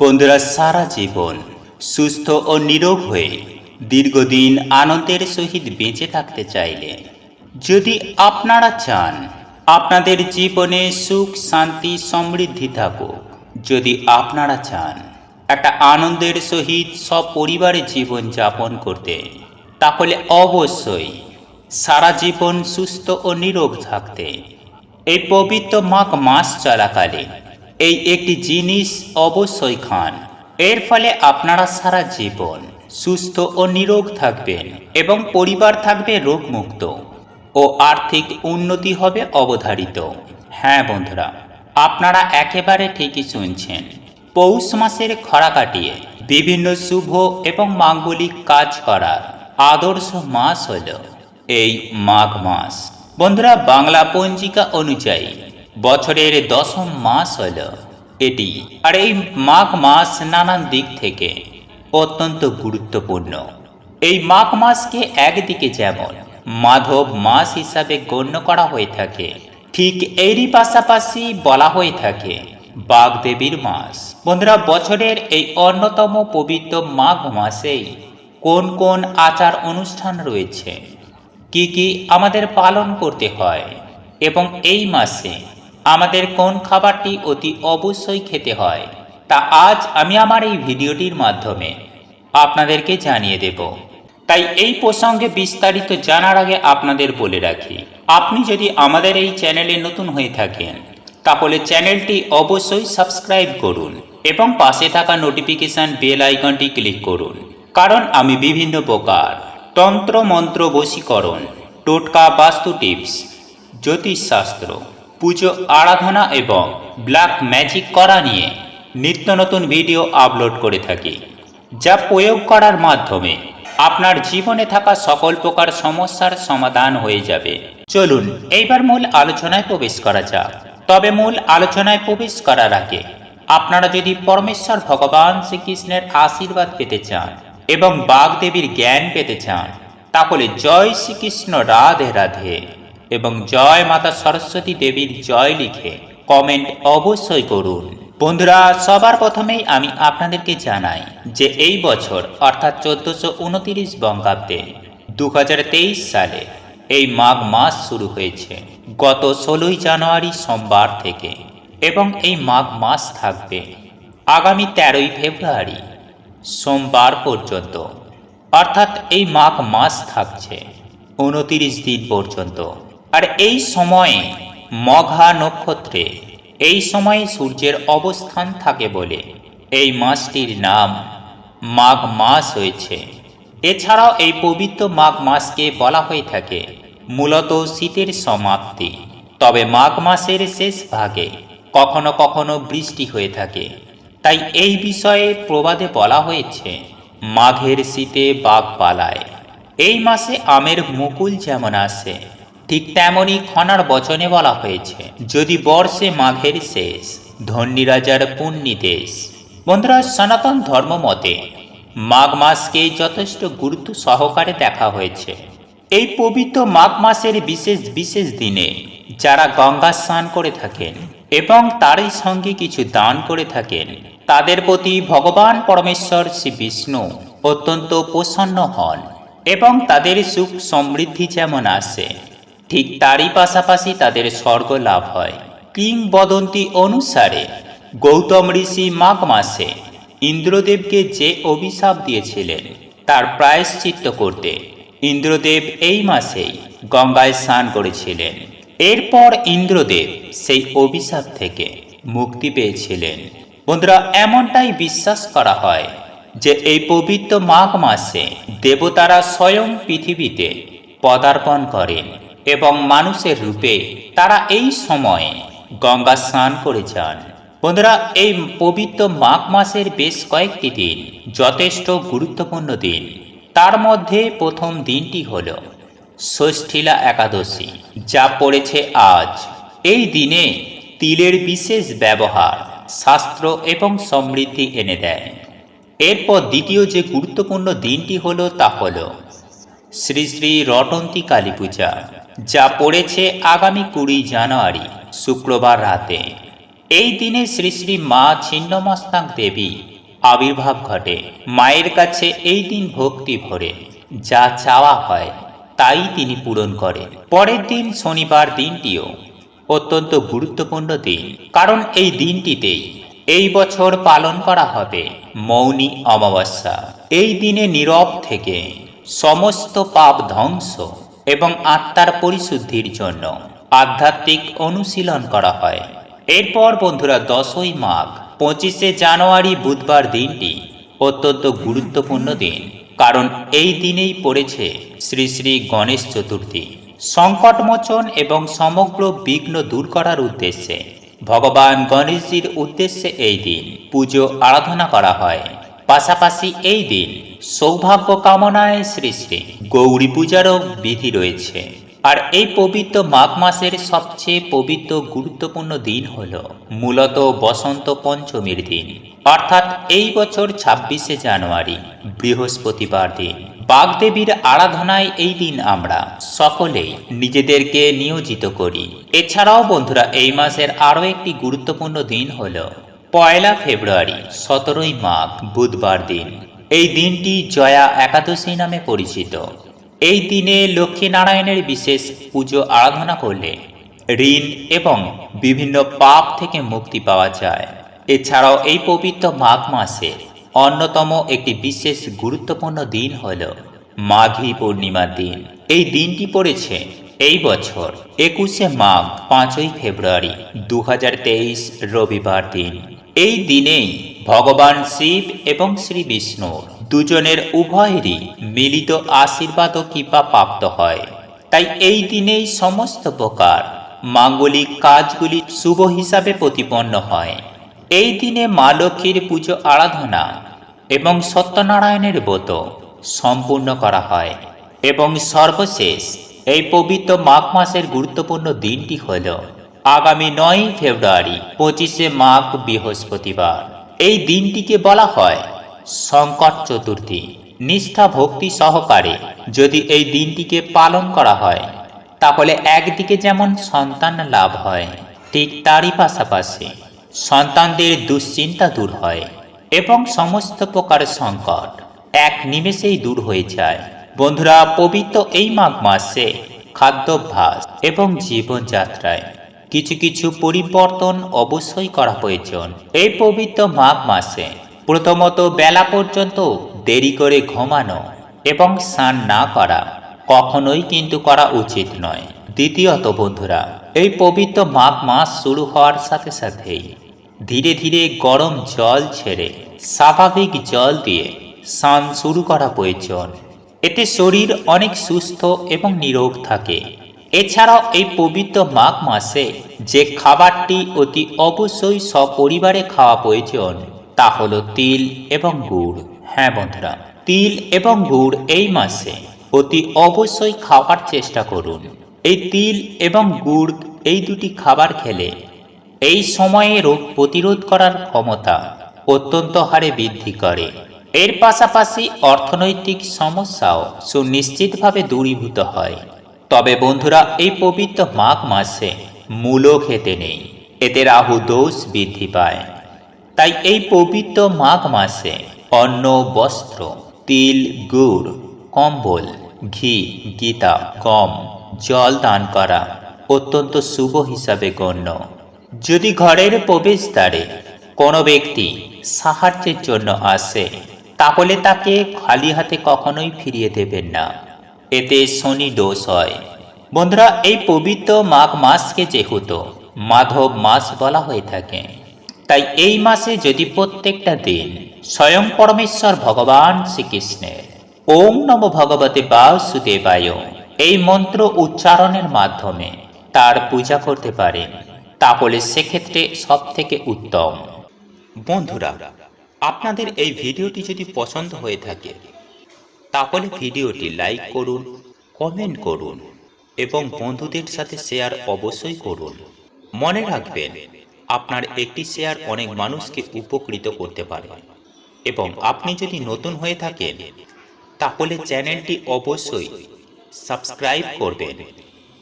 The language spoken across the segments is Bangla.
বন্ধুরা, সারা জীবন সুস্থ ও নিরোগ হয়ে দীর্ঘদিন আনন্দের সহিত বেঁচে থাকতে চাইলে, যদি আপনারা চান আপনাদের জীবনে সুখ শান্তি সমৃদ্ধি থাকুক, যদি আপনারা চান একটা আনন্দের সহিত সপরিবারে জীবন যাপন করতে, তাহলে অবশ্যই সারা জীবন সুস্থ ও নিরোগ থাকতে এই পবিত্র মাঘ মাস চলাকালীন এই একটি জিনিস অবশ্যই খান। এর ফলে আপনারা সারা জীবন সুস্থ ও নিরোগ থাকবেন এবং পরিবার থাকবে রোগমুক্ত ও আর্থিক উন্নতি হবে অবধারিত। হ্যাঁ বন্ধুরা, আপনারা একেবারে ঠিকই শুনছেন। পৌষ মাসের খরা কাটিয়ে বিভিন্ন শুভ এবং মাঙ্গলিক কাজ করার আদর্শ মাস হল এই মাঘ মাস। বন্ধুরা, বাংলা পঞ্জিকা অনুযায়ী বছরের দশম মাস হল এটি। আর এই মাঘ মাস নানান দিক থেকে অত্যন্ত গুরুত্বপূর্ণ। এই মাঘ মাসকে একদিকে যেমন মাধব মাস হিসাবে গণ্য করা হয়ে থাকে, ঠিক এরই পাশাপাশি বলা হয়ে থাকে বাগদেবীর মাস। বন্ধুরা, বছরের এই অন্যতম পবিত্র মাঘ মাসেই কোন কোন আচার অনুষ্ঠান রয়েছে, কি কি আমাদের পালন করতে হয় এবং এই মাসে আমাদের কোন খাবারটি অতি অবশ্যই খেতে হয়, তা আজ আমি আমার এই ভিডিওটির মাধ্যমে আপনাদেরকে জানিয়ে দেব। তাই এই প্রসঙ্গে বিস্তারিত জানার আগে আপনাদের বলে রাখি, আপনি যদি আমাদের এই চ্যানেলে নতুন হয়ে থাকেন তাহলে চ্যানেলটি অবশ্যই সাবস্ক্রাইব করুন এবং পাশে থাকা নোটিফিকেশন বেল আইকনটি ক্লিক করুন, কারণ আমি বিভিন্ন প্রকার তন্ত্র মন্ত্র বশীকরণ, টোটকা, বাস্তু টিপস, জ্যোতিষশাস্ত্র, পুজো আরাধনা এবং ব্ল্যাক ম্যাজিক করা নিয়ে নিত্য নতুন ভিডিও আপলোড করে থাকি, যা প্রয়োগ করার মাধ্যমে আপনার জীবনে থাকা সকল প্রকার সমস্যার সমাধান হয়ে যাবে। চলুন এইবার মূল আলোচনায় প্রবেশ করা যাক। তবে মূল আলোচনায় প্রবেশ করার আগে আপনারা যদি পরমেশ্বর ভগবান শ্রীকৃষ্ণের আশীর্বাদ পেতে চান এবং বাগদেবীর জ্ঞান পেতে চান, তাহলে জয় শ্রীকৃষ্ণ, রাধে রাধে এবং জয় মাতা সরস্বতী দেবীর জয় লিখে কমেন্ট অবশ্যই করুন। বন্ধুরা, সবার প্রথমেই আমি আপনাদেরকে জানাই যে এই বছর অর্থাৎ 1429 বঙ্গাব্দে 2023 সালে এই মাঘ মাস শুরু হয়েছে গত 16ই জানুয়ারি সোমবার থেকে, এবং এই মাঘ মাস থাকবে আগামী 13ই ফেব্রুয়ারি সোমবার পর্যন্ত। অর্থাৎ এই মাঘ মাস থাকছে 29 দিন পর্যন্ত। আর এই সময়ে মঘা নক্ষত্রে এই সময়ে সূর্যের অবস্থান থাকে বলে এই মাসটির নাম মাঘ মাস হয়েছে। এছাড়াও এই পবিত্র মাঘ মাসকে বলা হয়ে থাকে মূলত শীতের সমাপ্তি। তবে মাঘ মাসের শেষ ভাগে কখনো কখনো বৃষ্টি হয়ে থাকে, তাই এই বিষয়ে প্রবাদে বলা হয়েছে মাঘের শীতে বাঘ পালায়। এই মাসে আমের মুকুল যেমন আসে, ঠিক তেমনই খনার বচনে বলা হয়েছে যদি বর্ষে মাঘের শেষ, ধন্যী রাজার পুণ্যি দেশ। বন্ধুরা, সনাতন ধর্ম মতে মাঘ মাসকে যথেষ্ট গুরুত্ব সহকারে দেখা হয়েছে। এই পবিত্র মাঘ মাসের বিশেষ বিশেষ দিনে যারা গঙ্গা স্নান করে থাকেন এবং তারই সঙ্গে কিছু দান করে থাকেন, তাদের প্রতি ভগবান পরমেশ্বর শ্রী বিষ্ণু অত্যন্ত প্রসন্ন হন এবং তাদের সুখ সমৃদ্ধি যেমন আসে, ঠিক তারই পাশাপাশি তাদের স্বর্গ লাভ হয়। কিংবদন্তি অনুসারে গৌতম ঋষি মাঘ মাসে ইন্দ্রদেবকে যে অভিশাপ দিয়েছিলেন তার প্রায়শ্চিত্ত করতে ইন্দ্রদেব এই মাসেই গঙ্গায় স্নান করেছিলেন। এরপর ইন্দ্রদেব সেই অভিশাপ থেকে মুক্তি পেয়েছিলেন। বন্ধুরা, এমনটাই বিশ্বাস করা হয় যে এই পবিত্র মাঘ মাসে দেবতারা স্বয়ং পৃথিবীতে পদার্পণ করেন এবং মানুষের রূপে তারা এই সময়ে গঙ্গা স্নান করে যান। বন্ধুরা, এই পবিত্র মাঘ মাসের বেশ কয়েকটি দিন যথেষ্ট গুরুত্বপূর্ণ দিন। তার মধ্যে প্রথম দিনটি হল ষষ্ঠীলা একাদশী, যা পড়েছে আজ। এই দিনে তিলের বিশেষ ব্যবহার শাস্ত্র এবং সমৃদ্ধি এনে দেয়। এরপর দ্বিতীয় যে গুরুত্বপূর্ণ দিনটি হলো তা হল শ্রী শ্রী রটন্তী কালী পূজা, যা পড়েছে আগামী 20 জানুয়ারি শুক্রবার রাতে। এই দিনে শ্রী শ্রী মা ছিন্নমস্তাং দেবী আবির্ভাব ঘটে। মায়ের কাছে এই দিন ভক্তি ভরে যা চাওয়া হয় তাই তিনি পূরণ করেন। পরের দিন শনিবার দিনটিও অত্যন্ত গুরুত্বপূর্ণ দিন, কারণ এই দিনটিতেই এই বছর পালন করা হবে মৌনী অমাবস্যা। এই দিনে নীরব থেকে সমস্ত পাপ ধ্বংস এবং আত্মার পরিশুদ্ধির জন্য আধ্যাত্মিক অনুশীলন করা হয়। এরপর বন্ধুরা 10ই মাঘ 25শে জানুয়ারি বুধবার দিনটি অত্যন্ত গুরুত্বপূর্ণ দিন, কারণ এই দিনেই পড়েছে শ্রী শ্রী গণেশ চতুর্থী। সংকটমোচন এবং সমগ্র বিঘ্ন দূর করার উদ্দেশ্যে ভগবান গণেশজির উদ্দেশ্যে এই দিন পুজো আরাধনা করা হয়। পাশাপাশি এই দিন সৌভাগ্য কামনায় শ্রী শ্রী গৌরী পূজারও বিধি রয়েছে। আর এই পবিত্র মাঘ মাসের সবচেয়ে পবিত্র গুরুত্বপূর্ণ দিন হল মূলত বসন্ত পঞ্চমীর দিন, অর্থাৎ এই বছর 26শে জানুয়ারি বৃহস্পতিবার দিন। বাগদেবীর আরাধনায় এই দিন আমরা সকলেই নিজেদেরকে নিয়োজিত করি। এছাড়াও বন্ধুরা এই মাসের আরও একটি গুরুত্বপূর্ণ দিন হল 1 ফেব্রুয়ারি 17ই মাঘ বুধবার দিন। এই দিনটি জয়া একাদশী নামে পরিচিত। এই দিনে লক্ষ্মীনারায়ণের বিশেষ পুজো আরাধনা করলে ঋণ এবং বিভিন্ন পাপ থেকে মুক্তি পাওয়া যায়। এছাড়াও এই পবিত্র মাঘ মাসে অন্যতম একটি বিশেষ গুরুত্বপূর্ণ দিন হল মাঘী পূর্ণিমার দিন। এই দিনটি পড়েছে এই বছর 21শে মাঘ 5ই ফেব্রুয়ারি 2023 রবিবার দিন। এই দিনেই ভগবান শিব এবং শ্রী বিষ্ণুর দুজনের উভয়েরই মিলিত আশীর্বাদ ও কৃপা প্রাপ্ত হয়। তাই এই দিনেই সমস্ত প্রকার মাঙ্গলিক কাজগুলি শুভ হিসাবে প্রতিপন্ন হয়। এই দিনে মা লক্ষ্মীর পুজো আরাধনা এবং সত্যনারায়ণের ব্রত সম্পূর্ণ করা হয়। এবং সর্বশেষ এই পবিত্র মাঘ মাসের গুরুত্বপূর্ণ দিনটি হল আগামী 9ই ফেব্রুয়ারি 25শে মাঘ বৃহস্পতিবার। এই দিনটিকে বলা হয় সংকট চতুর্থী। নিষ্ঠা ভক্তি সহকারে যদি এই দিনটিকে পালন করা হয় তাহলে একদিকে যেমন সন্তান লাভ হয়, ঠিক তারই পাশাপাশি সন্তানদের দুশ্চিন্তা দূর হয় এবং সমস্ত প্রকার সংকট এক নিমেষেই দূর হয়ে যায়। বন্ধুরা, পবিত্র এই মাঘ মাসে খাদ্যাভ্যাস এবং জীবনযাত্রায় কিছু কিছু পরিবর্তন অবশ্যই করা প্রয়োজন। এই পবিত্র মাঘ মাসে প্রথমত বেলা পর্যন্ত দেরি করে ঘুমানো এবং স্নান না করা কখনোই কিন্তু করা উচিত নয়। দ্বিতীয়ত বন্ধুরা, এই পবিত্র মাঘ মাস শুরু হওয়ার সাথে সাথেই ধীরে ধীরে গরম জল ছেড়ে স্বাভাবিক জল দিয়ে স্নান শুরু করা প্রয়োজন। এতে শরীর অনেক সুস্থ এবং নিরোগ থাকে। এছাড়াও এই পবিত্র মাঘ মাসে যে খাবারটি অতি অবশ্যই সপরিবারে খাওয়া প্রয়োজন তা হলো তিল এবং গুড়। হ্যাঁ বন্ধুরা, তিল এবং গুড় এই মাসে অতি অবশ্যই খাওয়ার চেষ্টা করুন। এই তিল এবং গুড় এই দুটি খাবার খেলে এই সময়ে রোগ প্রতিরোধ করার ক্ষমতা অত্যন্ত হারে বৃদ্ধি করে। এর পাশাপাশি অর্থনৈতিক সমস্যাও সুনিশ্চিতভাবে দূরীভূত হয়। তবে বন্ধুরা, এই পবিত্র মাঘ মাসে মূলও খেতে নেই, এতে রাহু দোষ বৃদ্ধি পায়। তাই এই পবিত্র মাঘ মাসে অন্ন, বস্ত্র, তিল, গুড়, কম্বল, ঘি, গীতা, গম, জল দান করা অত্যন্ত শুভ হিসাবে গণ্য। যদি ঘরের প্রবেশদ্বারে কোনো ব্যক্তি সাহায্যের জন্য আসে তাহলে তাকে খালি হাতে কখনোই ফিরিয়ে দেবেন না, এতে শনি দোষ হয়। বন্ধুরা, এই পবিত্র মাঘ মাসকে যেহেতু মাধব মাস বলা হয়ে থাকে, তাই এই মাসে যদি প্রত্যেকটা দিন স্বয়ং পরমেশ্বর ভগবান শ্রীকৃষ্ণের ওম নমো ভগবতে বাসুদেবায় এই মন্ত্র উচ্চারণের মাধ্যমে তার পূজা করতে পারেন, তাহলে সেক্ষেত্রে সব থেকে উত্তম। বন্ধুরা, আপনাদের এই ভিডিওটি যদি পছন্দ হয়ে থাকে তাহলে ভিডিওটি লাইক করুন, কমেন্ট করুন এবং বন্ধুদের সাথে শেয়ার অবশ্যই করুন। মনে রাখবেন, আপনার একটি শেয়ার অনেক মানুষকে উপকৃত করতে পারে। এবং আপনি যদি নতুন হয়ে থাকেন তাহলে চ্যানেলটি অবশ্যই সাবস্ক্রাইব করবেন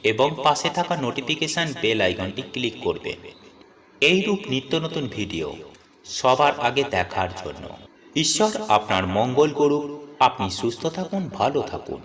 এবং পাশে থাকা নোটিফিকেশন বেল আইকনটি ক্লিক করবেন। এইরূপ নিত্য নতুন ভিডিও সবার আগে দেখার জন্য ঈশ্বর আপনার মঙ্গল করুক। আপনি সুস্থ থাকুন, ভালো থাকুন।